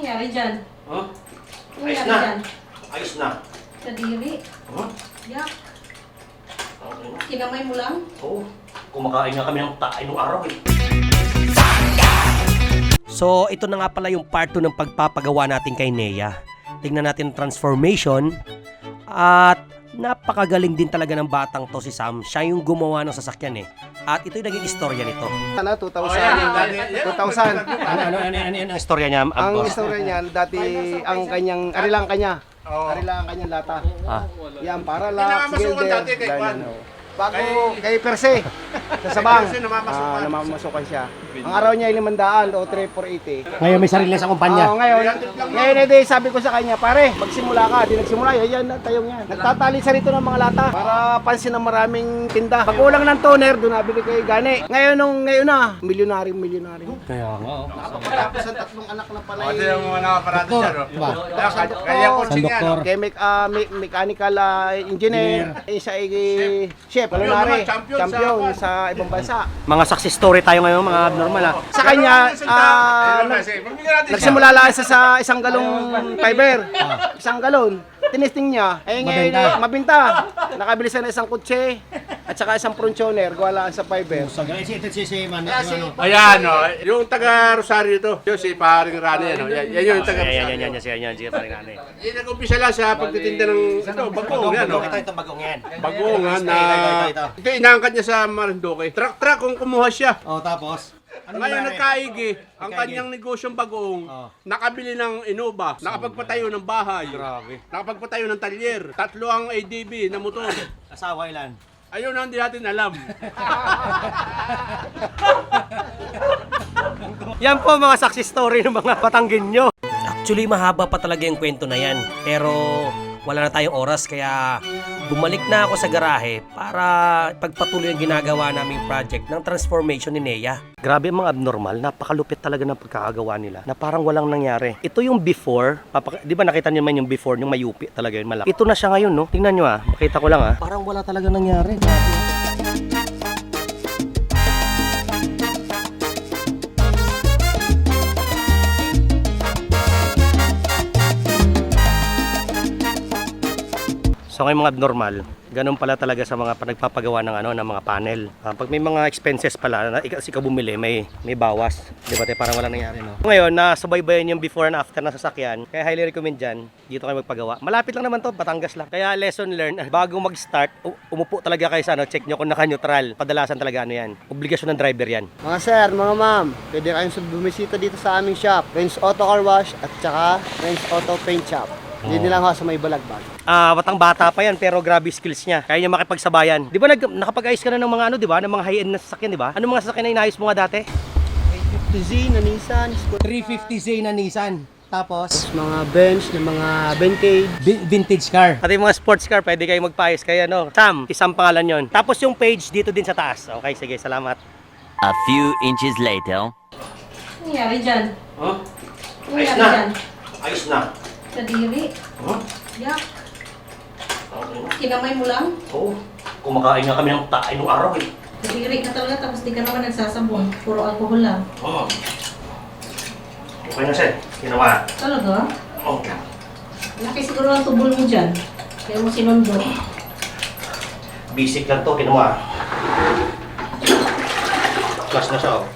nangyari dyan? Huh? Ano Ayos nangyari na. dyan? Ayos na. Kadiri. Huh? Yak. Okay na. Kinamay mo lang? Oo. Kumakain nga kami ng tae nung araw eh. So, ito na nga pala yung part 2 ng pagpapagawa natin kay Nea. Tingnan natin ang transformation. At napakagaling din talaga ng batang to si Sam. Siya yung gumawa ng sasakyan eh. At ito yung naging istorya nito. Ano, 2,000. Ano ang istorya niya? Ang boss? istorya niyan, dati ang kanyang, ari lang kanya. Ari lang ang kanyang lata. Ah. Yan, para lang, builder. Bago kay Perse, sa Sabang, namamasukan siya. Ang araw niya ay 500 o 3,480. Ngayon may sarili sa kumpanya. Oo, ngayon edi sabi ko sa kanya, pare, magsimula ka. Di nagsimula, yan na tayong yan. Nagtatali sa rito ng mga lata para pansin ng maraming tinda. Pagkulang ng toner, doon nabili kay Gane. Ngayon na, milyonary. Kaya nga. Tapos ang tatlong anak na pala. Ito yung mga nakaparado siya, no? Kaya ko Doktor. Kay mechanical engineer, isa ay chef, culinary, champion sa ibang bansa. Mga success story tayo ngayon, mga abnormal ah. Sa kanya, nagsimula lang siya sa isang galong fiber. Isang galon. Tinesting niya, ngayon mabinta. Nakabili siya ng isang kutse at saka isang pronchoner, gawa sa fiber. Ayan, no? Yung taga Rosario to. Yung si Paring Rani, ano? Yan yung taga Rosario. Yan, parang ano eh. Yung nag-umpisa lang sa pagtitinda ng ito, bagong yan, no? Itong bagong yan. Bagong, ha, na... Ito. Ito, inaangkat niya sa Marinduque. Truck kung kumuha siya. Tapos? Ngayon nagkaigi, ang kanyang negosyong bagoong, nakabili ng Innova, nakapagpatayo ng bahay, nakapagpatayo ng talyer, 3 ang ADB na motor. Asawa ilan? Ayun ang hindi natin alam. Yan po mga success story ng mga Batanggenyo. Actually, mahaba pa talaga yung kwento na yan. Pero wala na tayong oras kaya bumalik na ako sa garahe para pagpatuloy ang ginagawa naming project ng transformation ni Nea. Grabe mga abnormal, napakalupit talaga ng pagkakagawa nila na parang walang nangyari. Ito yung before, di ba nakita niyo man yung before, yung mayupi talaga yun malaki. Ito na siya ngayon, no? Tingnan nyo makita ko lang parang wala talaga nangyari. So ngayon mga abnormal, ganun pala talaga sa mga nagpapagawa ng ng mga panel. Pag may mga expenses pala, ikaw bumili, may bawas. Di ba? Parang wala nangyari, no? Ngayon, nasubaybayan yung before and after na sasakyan. Kaya highly recommend dyan, dito kayo magpagawa. Malapit lang naman to, Batangas lang. Kaya lesson learned, bago mag-start, umupo talaga kayo sa check nyo kung naka-neutral. Kadalasan talaga yan. Obligasyon ng driver yan. Mga sir, mga ma'am, pwede kayong bumisita dito sa aming shop. Renz Auto Car Wash at saka Renz Auto Paint Shop. Hindi lang ako sa may balagbag. Batang bata pa yan pero grabe skills niya. Kaya niya makipagsabayan. Di ba nakapag-ayos ka na ng mga di ba? Ng mga high-end na sasakyan, di ba? Ano mga sasakyan na inayos mo nga dati? 350Z na Nissan. 350Z na Nissan. Tapos Mga Benz, na mga vintage. vintage car. Pati mga sports car, pwede kayo magpaayos kaya Sam, isang pangalan yon. Tapos yung page dito din sa taas. Okay, sige, salamat. A few inches later. Ano nangyari dyan? Huh? Ano Ayos nangyari na. dyan? Ayos na. Kadiri. Huh? Yak. Okay na. Kinamay mo lang? Oo. Kumakain nga kami ng tae nung araw eh. Kadiri ka talaga tapos di ka naman nagsasabon. Puro alcohol lang. Oo. Okay na siya. Ginawa. Talaga? Okay. Laki siguro ang tubol mo dyan. Kaya mo sinundo. Basic lang to, ginawa. Plus na siya, oh.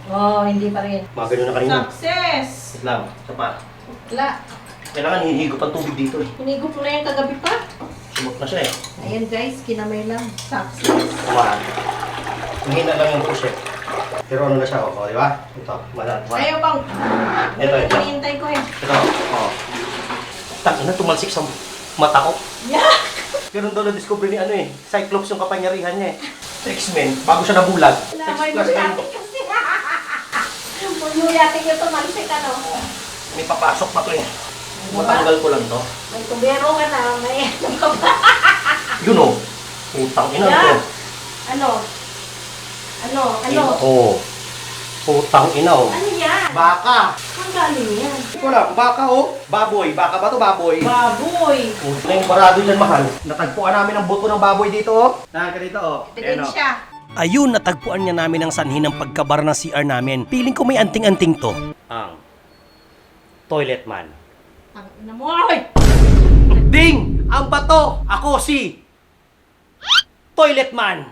Oh, hindi pa rin. Mga ganun na kanina. Success! Wait lang. Isa pa. Wala. Kailangan hinihigop ang tubig dito eh. Hinigop mo na yung kagabi pa. Sumot na siya eh. Ayan guys, kinamay lang. Success. Kumahan. Mahina lang yung push eh. Pero ano na siya, oh, di ba? Ito, malan. Ayaw pang. Ito. Hinihintay ko eh. Ito, oh. Tangina, tumalsik sa mata ko. Yeah! Pero doon na-discover ni Cyclops yung kapangyarihan niya eh. X-Men, bago siya nabulag. Wala, X may plus buyatin M. kasi. Buyatin yung tumalsik May papasok pa to eh. Matanggal ko lang to. May tubero ka na. May ano ka ba? Yun oh. Utang ina Yeah. to. Ano? Oh. Utang ina oh. Ano yan? Baka. Ang galing yan. Ito lang, baka oh. Baboy. Baka ba to baboy? Baboy. Utang yung barado dyan mahal. Natagpuan namin ang buto ng baboy dito oh. Nakaka dito oh. Tingin siya. Ayun, natagpuan niya namin ang sanhi ng pagkabar ng CR namin. Piling ko may anting-anting to. Ang Toilet Man. Ang ina mo, ay! Ding! Ang bato! Ako si Toilet Man.